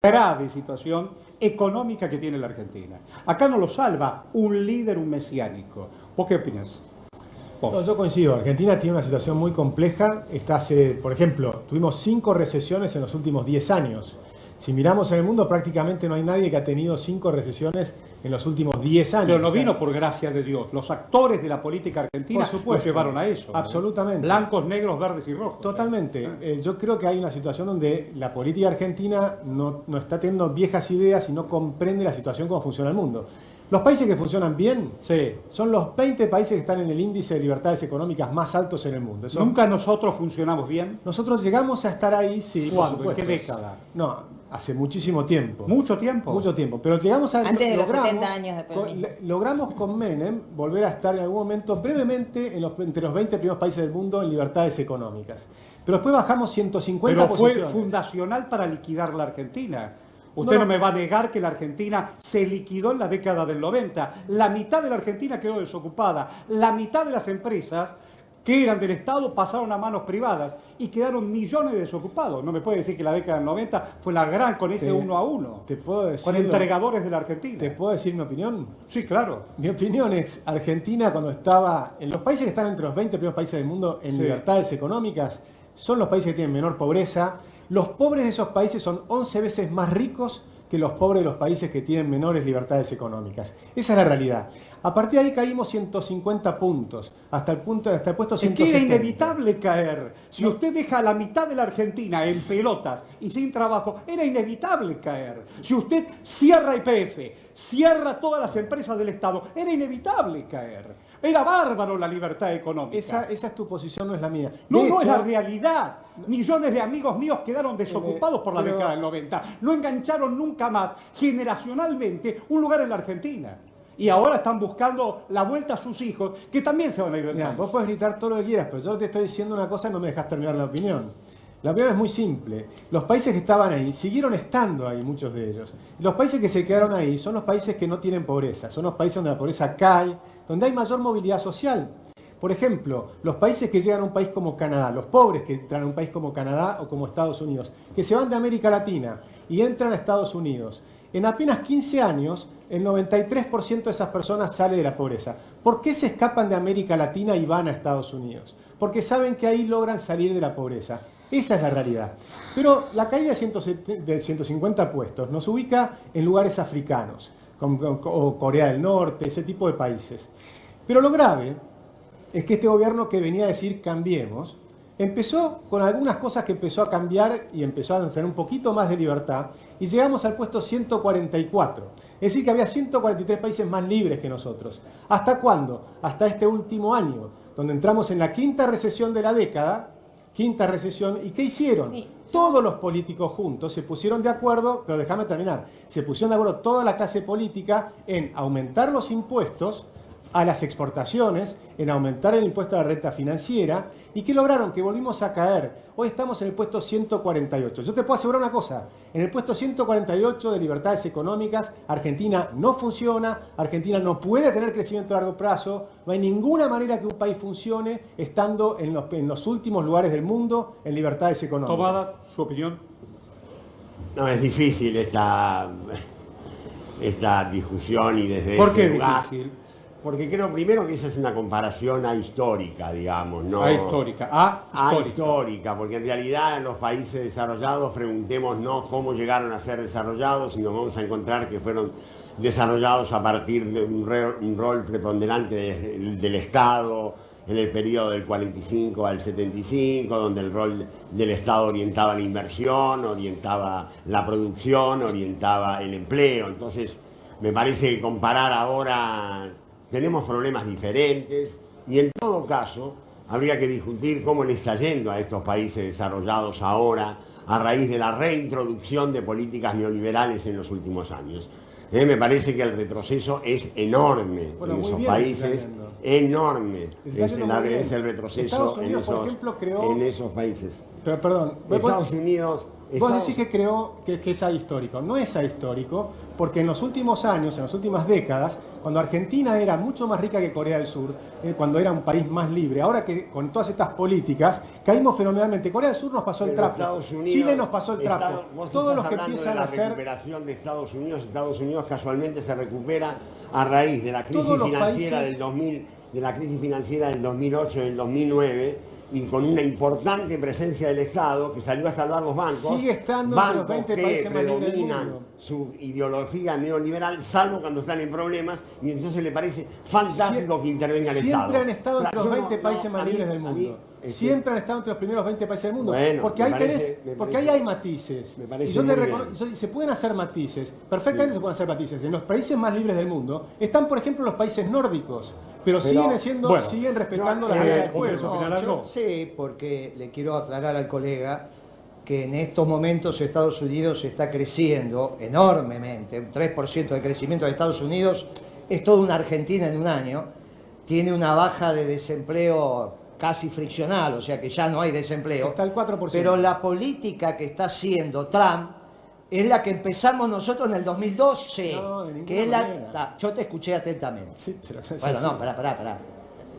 grave situación económica que tiene la Argentina. Acá no lo salva un líder, un mesiánico. ¿Vos qué opinas? No, yo coincido. Argentina tiene una situación muy compleja. Por ejemplo, tuvimos 5 recesiones en los últimos 10 años. Si miramos en el mundo, prácticamente no hay nadie que ha tenido 5 recesiones en los últimos 10 años. Pero no vino por gracia de Dios. Los actores de la política argentina nos llevaron a eso. Absolutamente. Blancos, negros, verdes y rojos. Totalmente. Yo creo que hay una situación donde la política argentina no está teniendo viejas ideas y no comprende la situación cómo funciona el mundo. Los países que funcionan bien son los 20 países que están en el índice de libertades económicas más altos en el mundo. ¿Nunca nosotros funcionamos bien? Nosotros llegamos a estar ahí, sí. ¿Cuándo? ¿En qué década? No, hace muchísimo tiempo. ¿Mucho tiempo? Mucho tiempo. Pero llegamos a... Antes de los 70 años de Perón. Logramos con Menem volver a estar en algún momento brevemente entre los 20 primeros países del mundo en libertades económicas. Pero después bajamos 150 posiciones. Pero fue fundacional para liquidar la Argentina. Usted no me va a negar que la Argentina se liquidó en la década del 90. La mitad de la Argentina quedó desocupada. La mitad de las empresas que eran del Estado pasaron a manos privadas y quedaron millones de desocupados. No me puede decir que la década del 90 fue la gran con ese 1 a 1. ¿Te puedo decir con entregadores de la Argentina. ¿Te puedo decir mi opinión? Sí, claro. Mi opinión es, Argentina cuando estaba en los países que están entre los 20 primeros países del mundo en libertades económicas, son los países que tienen menor pobreza. Los pobres de esos países son 11 veces más ricos que los pobres de los países que tienen menores libertades económicas. Esa es la realidad. A partir de ahí caímos 150 puntos, hasta el puesto 170. Es que era inevitable caer. Si usted deja a la mitad de la Argentina en pelotas y sin trabajo, era inevitable caer. Si usted cierra YPF, cierra todas las empresas del Estado, era inevitable caer. Era bárbaro la libertad económica. Esa es tu posición, no es la mía. No es la realidad. Millones de amigos míos quedaron desocupados por la década del 90. No engancharon nunca más, generacionalmente, un lugar en la Argentina. Y ahora están buscando la vuelta a sus hijos, que también se van a ir del país. Vos podés gritar todo lo que quieras, pero yo te estoy diciendo una cosa y no me dejas terminar la opinión. La opinión es muy simple. Los países que estaban ahí siguieron estando ahí, muchos de ellos. Los países que se quedaron ahí son los países que no tienen pobreza. Son los países donde la pobreza cae, donde hay mayor movilidad social. Por ejemplo, los países que llegan a un país como Canadá, los pobres que entran a un país como Canadá o como Estados Unidos, que se van de América Latina y entran a Estados Unidos. En apenas 15 años, el 93% de esas personas sale de la pobreza. ¿Por qué se escapan de América Latina y van a Estados Unidos? Porque saben que ahí logran salir de la pobreza. Esa es la realidad. Pero la caída de 150 puestos nos ubica en lugares africanos, o Corea del Norte, ese tipo de países. Pero lo grave es que este gobierno que venía a decir cambiemos, empezó con algunas cosas que empezó a cambiar y empezó a tener un poquito más de libertad y llegamos al puesto 144. Es decir, que había 143 países más libres que nosotros. ¿Hasta cuándo? Hasta este último año, donde entramos en la 5ª recesión de la década. 5ª recesión. ¿Y qué hicieron? Todos los políticos juntos se pusieron de acuerdo, pero déjame terminar, se pusieron de acuerdo toda la clase política en aumentar los impuestos a las exportaciones, en aumentar el impuesto a la renta financiera. ¿Y qué lograron? Que volvimos a caer. Hoy estamos en el puesto 148. Yo te puedo asegurar una cosa, en el puesto 148 de libertades económicas, Argentina no funciona, Argentina no puede tener crecimiento a largo plazo, no hay ninguna manera que un país funcione estando en los últimos lugares del mundo en libertades económicas. Tomada, su opinión. No, es difícil esta discusión y desde ¿Por qué ese es lugar, difícil? porque creo primero que esa es una comparación ahistórica, digamos, ¿no? Histórica, porque en realidad en los países desarrollados, preguntémonos cómo llegaron a ser desarrollados y nos vamos a encontrar que fueron desarrollados a partir de un rol preponderante del Estado en el periodo del 45 al 75, donde el rol del Estado orientaba la inversión, orientaba la producción, orientaba el empleo. Entonces, me parece que comparar ahora, tenemos problemas diferentes y en todo caso habría que discutir cómo le está yendo a estos países desarrollados ahora a raíz de la reintroducción de políticas neoliberales en los últimos años. Me parece que el retroceso es enorme en esos países, enorme es el retroceso en esos países. Pero, perdón, Estados Unidos Vos decís que creó que es ahistórico. No es ahistórico, porque en los últimos años, en las últimas décadas, cuando Argentina era mucho más rica que Corea del Sur, cuando era un país más libre, ahora que con todas estas políticas caímos fenomenalmente. Corea del Sur nos pasó el Pero trapo, Estados Unidos, Chile nos pasó el trapo. Vos Todos los estás que hablando empiezan de a la hacer... recuperación de Estados Unidos casualmente se recupera a raíz de la crisis Todos los financiera países- del 2000, de la crisis financiera del 2008 y del 2009, y con una importante presencia del Estado que salió a salvar los bancos. Sigue estando entre los 20 que países más libres del predominan mundo. su ideología neoliberal, salvo cuando están en problemas, y entonces le parece fantástico que intervenga el Estado. Siempre han estado entre los Yo no- 20 países no, más a mí- libres del a mí, mundo. Siempre han estado entre los primeros 20 países del mundo. Bueno, porque me ahí parece- me porque parece- ahí hay matices. me parece Y yo muy te bien. y se pueden hacer matices. Perfectamente se pueden hacer matices. En los países más libres del mundo están, por ejemplo, los países nórdicos. Pero siguen respetando las reglas del ¿vos querés juego. opinar algo? Sí, porque le quiero aclarar al colega que en estos momentos Estados Unidos está creciendo enormemente, un 3% de crecimiento de Estados Unidos es toda una Argentina en un año, tiene una baja de desempleo casi friccional, o sea que ya no hay desempleo. Está el 4%. Pero la política que está haciendo Trump es la que empezamos nosotros en el 2012, No, de ninguna que es manera. yo te escuché atentamente. Sí, pero es Bueno, así. no, pará.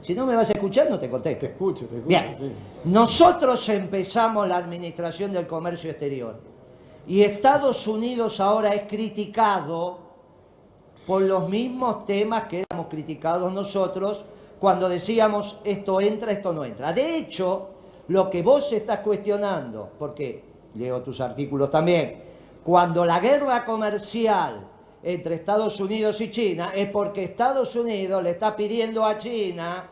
Si no me vas a escuchar, no te contesto. Te escucho. Bien, Sí. nosotros empezamos la administración del comercio exterior y Estados Unidos ahora es criticado por los mismos temas que éramos criticados nosotros cuando decíamos esto entra, esto no entra. De hecho, lo que vos estás cuestionando, porque leo tus artículos también, cuando la guerra comercial entre Estados Unidos y China es porque Estados Unidos le está pidiendo a China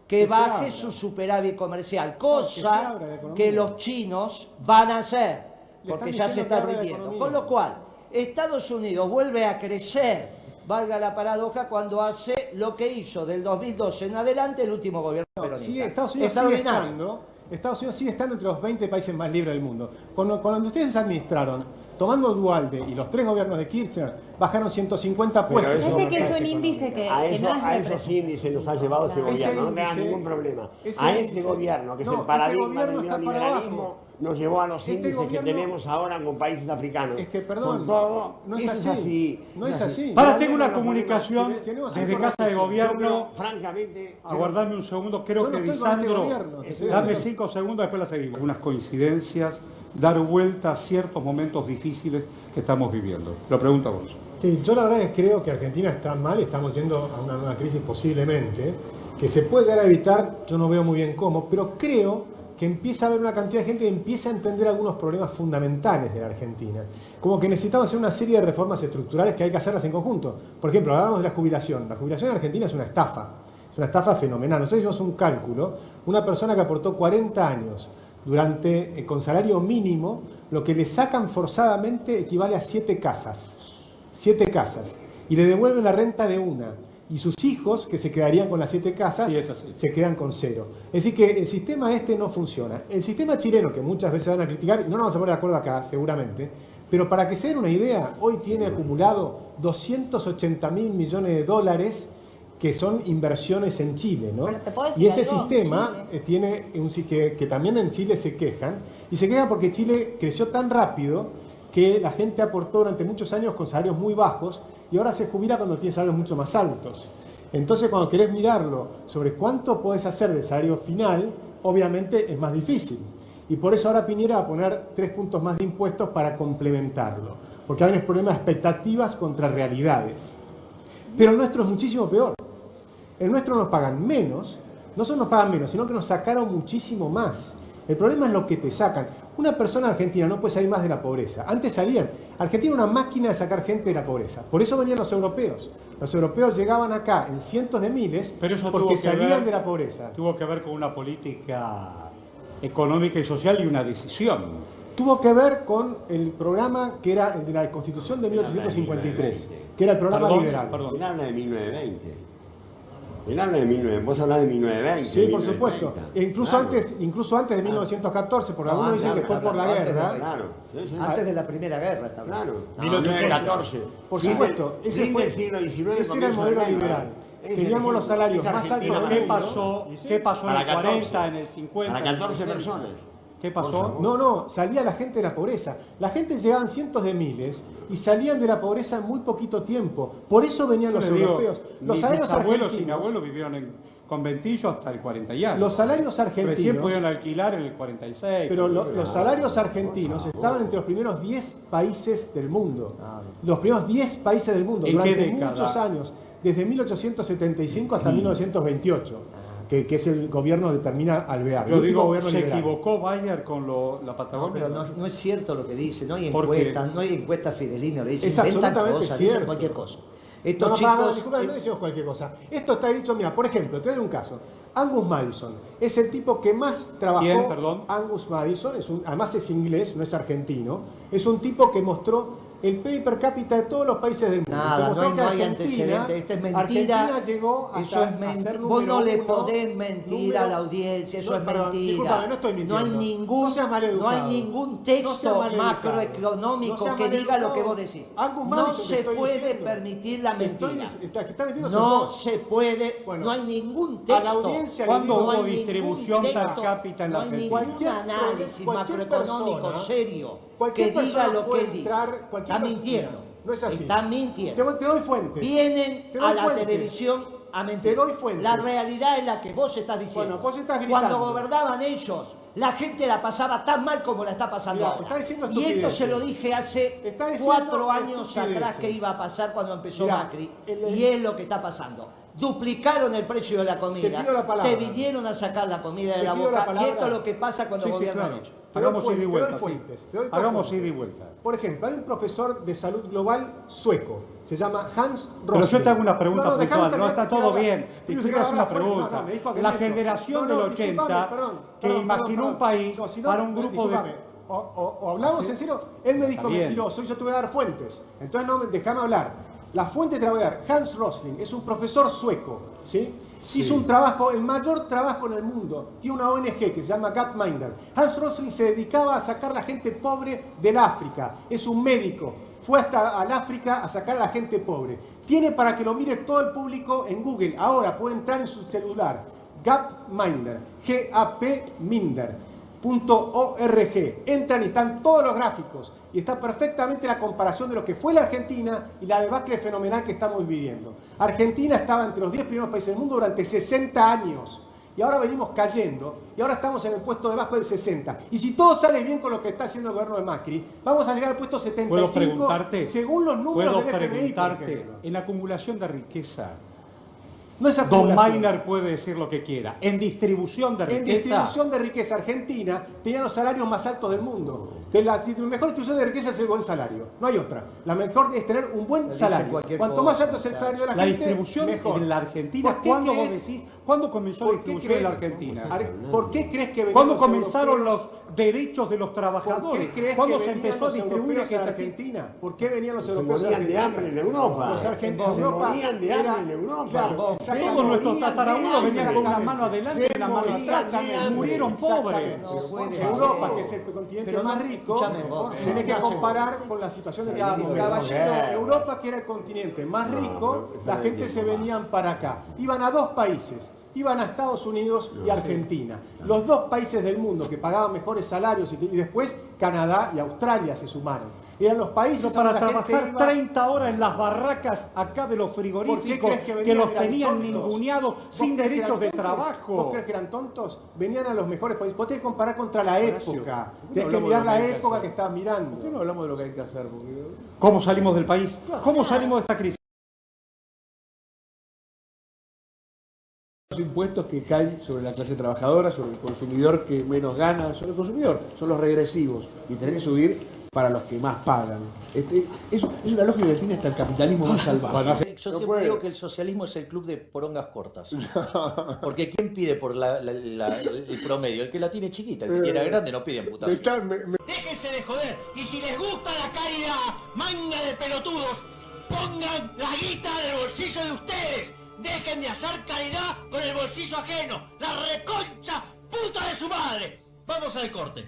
que se baje abra. su superávit comercial, se cosa abra la economía. que los chinos van a hacer, Le porque están ya se diciendo está que abra la rindiendo. economía. Con lo cual, Estados Unidos vuelve a crecer, valga la paradoja, cuando hace lo que hizo del 2012 en adelante el último gobierno peronista. Sí, Estados Unidos sigue estando entre los 20 países más libres del mundo. Cuando ustedes administraron, tomando Dualde y los 3 gobiernos de Kirchner, bajaron 150 Pero puestos. eso Ese me que es parece un índice que A, no es esos representativo. índices nos ha llevado este Claro. gobierno, no Ese tengan índice- ningún problema. ese A este índice- gobierno, que es no, el este paradigma del gobierno está para neoliberalismo, abajo. nos llevó a los Este índices gobierno- que tenemos ahora con países africanos. Es que, perdón, Con todo, no es eso así. No es así. Para, Realmente tengo una los comunicación problemas- tenemos desde información. Casa de Yo Gobierno. creo, francamente, Aguardame un segundo, creo Yo no que estoy con este Lisandro, gobierno, te estoy dame diciendo. 5 segundos, después la seguimos. Unas coincidencias, dar vuelta a ciertos momentos difíciles que estamos viviendo. Lo pregunto a vos. Sí, yo la verdad es que creo que Argentina está mal, estamos yendo a una nueva crisis posiblemente, que se puede llegar a evitar, yo no veo muy bien cómo, pero creo que empieza a haber una cantidad de gente que empieza a entender algunos problemas fundamentales de la Argentina. Como que necesitamos hacer una serie de reformas estructurales que hay que hacerlas en conjunto. Por ejemplo, hablábamos de la jubilación. La jubilación en Argentina es una estafa fenomenal. Nosotros hicimos un cálculo, una persona que aportó 40 años con salario mínimo, lo que le sacan forzadamente equivale a 7 casas. 7 casas. Y le devuelven la renta de una. Y sus hijos, que se quedarían con las 7 casas, Sí, es así. se quedan con 0. Es decir, que el sistema este no funciona. El sistema chileno, que muchas veces van a criticar, y no nos vamos a poner de acuerdo acá, seguramente, pero para que se den una idea, hoy tiene acumulado 280.000 millones de dólares que son inversiones en Chile, ¿no? Bueno, te puedo decir Y ese algo, sistema Chile. tiene que también en Chile se quejan, y se quejan porque Chile creció tan rápido que la gente aportó durante muchos años con salarios muy bajos y ahora se jubila cuando tiene salarios mucho más altos. Entonces, cuando querés mirarlo sobre cuánto podés hacer de salario final, obviamente es más difícil. Y por eso ahora Piñera va a poner 3 puntos más de impuestos para complementarlo. Porque hay un problema de expectativas contra realidades. Pero el nuestro es muchísimo peor. El nuestro nos pagan menos, no solo nos pagan menos, sino que nos sacaron muchísimo más. El problema es lo que te sacan. Una persona argentina no puede salir más de la pobreza. Antes salían. Argentina era una máquina de sacar gente de la pobreza. Por eso venían los europeos. Los europeos llegaban acá en cientos de miles Pero eso porque tuvo que salían ver- de la pobreza. Tuvo que ver con una política económica y social y una decisión. Tuvo que ver con el programa que era el de la Constitución de 1853, que era el programa Perdón, liberal. perdón. Él habla de 1920. Él habla de 1920. Vos hablás de 1920. Sí, por supuesto. 1930. E incluso antes de 1914, porque algunos dicen que fue por la antes de guerra. la- Claro. Sí, sí. Antes de la Primera Guerra, está hablando. Claro. No, 1814. Por Fin supuesto, del- ese fin fue- del siglo XIX. ese era el comienzo modelo del XX. liberal. Es Teníamos el- los salarios es más Argentina altos del ¿Qué mundo. pasó, ¿Qué pasó en Para el 14, 40, en el 50? Para en el 14 60? personas. ¿Qué pasó? No, salía la gente de la pobreza. La gente llegaban cientos de miles y salían de la pobreza en muy poquito tiempo. Por eso venían los europeos. Los salarios mis abuelos y mi argentinos, abuelo vivieron en conventillo hasta el 40 y algo. los salarios Recién argentinos, pudieron alquilar en el 46. pero los salarios argentinos estaban entre los primeros 10 países del mundo. Los primeros 10 países del mundo ¿En qué durante década? muchos años, desde 1875 hasta 1928, que es el gobierno de termina Alvear. Yo el último digo, gobierno ¿se liberal. equivocó Bayer con la No, Patagonia? pero no es cierto lo que dice, no hay ¿Por qué? encuestas, no hay encuestas fidelinas, le dicen, Es inventan absolutamente cosas, cierto. dicen cualquier cosa. No, Estos no, chicos, disculpa, no decimos cualquier cosa. Esto está dicho, mira, por ejemplo, te doy un caso. Angus Madison es el tipo que más trabajó. ¿Quién, perdón? Angus Madison, además es inglés, no es argentino. Es un tipo que mostró el PIB per cápita de todos los países del mundo. nada, Que mostró no que hay antecedentes, esta es mentira. Argentina llegó hasta Eso es a ser mentira. Vos número no le uno, podés mentir a la audiencia, eso es perdón, mentira. discúlpame, no estoy mintiendo. No hay ningún, No seas maleducado. no hay ningún No seas texto maleducado. macroeconómico No seas que diga lo que maleducado. vos decís. Angus No Madison te se estoy puede diciendo. permitir la mentira. Está metiéndose No vos. se puede, Bueno, no hay ningún a la texto. audiencia le ¿Cuándo digo, hubo no hay distribución ningún per texto, cápita en la no hay Argentina? ningún análisis cualquier macroeconómico persona- serio cualquier que diga persona lo que puede él dice. entrar, cualquier Está persona- mintiendo. No es así. Está mintiendo. Te doy fuentes. Vienen Te doy a la fuentes. televisión a mentir. Te doy fuentes. La realidad es la que vos estás diciendo. Bueno, vos estás gritando. Cuando gobernaban ellos, la gente la pasaba tan mal como la está pasando Mirá, ahora. está diciendo Y esto estupideces. se lo dije hace Está diciendo 4 años estupideces. atrás que iba a pasar cuando empezó Mirá, Macri. el- Y es lo que está pasando. Duplicaron el precio de la comida. Te pido la palabra. Te vinieron a sacar la comida de Te la pido la boca. Y palabra. esto es lo que pasa cuando Sí, sí, gobiernan claro. ellos. Te doy Hagamos ida y fuentes, vuelta. te doy Sí. fuentes, te doy Hagamos fuentes. ida y vuelta. Por ejemplo, hay un profesor de salud global sueco, se llama Hans Rosling. Pero yo te hago una pregunta déjame puntual, no terminar, está quiero todo hablar. bien. Te Yo quiero te quiero hacer una hablar fuerte. pregunta. Me dijo que La miento. generación del 80 disculpame, que imaginó un país para un grupo de... disculpame. O hablamos en serio, él me dijo Está bien. mentiroso y yo te voy a dar fuentes. Entonces no, déjame hablar. La fuente te la voy a dar. Hans Rosling es un profesor sueco, ¿sí? Hizo un trabajo, el mayor trabajo en el mundo. Tiene una ONG que se llama Gapminder. Hans Rosling se dedicaba a sacar a la gente pobre del África. Es un médico. Fue hasta al África a sacar a la gente pobre. Tiene para que lo mire todo el público en Google. Ahora puede entrar en su celular. Gapminder. Gapminder.org. Entran y están todos los gráficos. Y está perfectamente la comparación de lo que fue la Argentina y la debacle fenomenal que estamos viviendo. Argentina estaba entre los 10 primeros países del mundo durante 60 años. Y ahora venimos cayendo, y ahora estamos en el puesto debajo del 60. Y si todo sale bien con lo que está haciendo el gobierno de Macri, vamos a llegar al puesto 75 ¿Puedo preguntarte? según los números ¿Puedo del FMI, por preguntarte? ejemplo. En acumulación de riqueza, No es Don acumulación. Maynard puede decir lo que quiera. En distribución de En riqueza, distribución de riqueza, Argentina tenía los salarios más altos del mundo. Que la mejor distribución de riqueza es el buen salario. No hay otra. La mejor es tener un buen Dice salario. cualquier Cuanto cosa, más alto es el claro. salario de la, la gente, distribución mejor. en la Argentina, ¿Por qué ¿cuándo vos crees- decís? ¿Cuándo comenzó la ¿Por qué distribución en la crees- Argentina? ¿Por qué crees que venían ¿Cuándo los comenzaron europeos? los derechos de los ¿Por qué trabajadores? crees ¿Cuándo que se venían empezó a los distribuir europeos a esta Argentina? ¿Por qué venían los Se europeos a morían de Argentina? hambre en Europa. Los argentinos Se morían de hambre en Europa. Claro, Todos exactamente. nuestros tatarabuelos venían con una Exactamente. mano adelante y una mano morían atrás. de hambre. Murieron pobres. Exactamente. No puede Europa, ser. que es el continente Pero no, más rico, escúchame vos, tenés que Nacho. comparar con la situación de cada momento. Caballero. Europa, que era el continente más rico, la gente se venían para acá. Iban a dos países. Iban a Estados Unidos y Argentina. Los dos países del mundo que pagaban mejores salarios y después Canadá y Australia se sumaron. Eran los países Pero para donde la gente trabajar iba- 30 horas en las barracas acá de los ¿Por qué frigoríficos crees que que venían? los Eran tenían tontos. ninguneados ¿Vos sin crees que derechos eran de tontos? trabajo? ¿Vos crees que eran tontos? Venían a los mejores países. Vos tenés que comparar contra la Horacio, época. ¿por qué no Tenés que hablamos mirar de lo la que hay que época hacer? que estabas mirando. ¿Por qué no hablamos de lo que hay que hacer? Porque ¿Cómo salimos del país? ¿Cómo salimos de esta crisis? los impuestos que caen sobre la clase trabajadora, sobre el consumidor que menos gana, sobre el consumidor, son los regresivos y tenés que subir para los que más pagan. Eso es una lógica que tiene hasta el capitalismo más salvaje. Bueno, Yo No siempre puede. digo que el socialismo es el club de porongas cortas. Porque ¿quién pide por el promedio? El que la tiene chiquita, el que quiera grande no pide en putazo. Déjense de joder. Y si les gusta la caridad, manga de pelotudos, pongan la guita del bolsillo de ustedes. Dejen de hacer caridad con el bolsillo ajeno. La reconcha puta de su madre. Vamos al corte.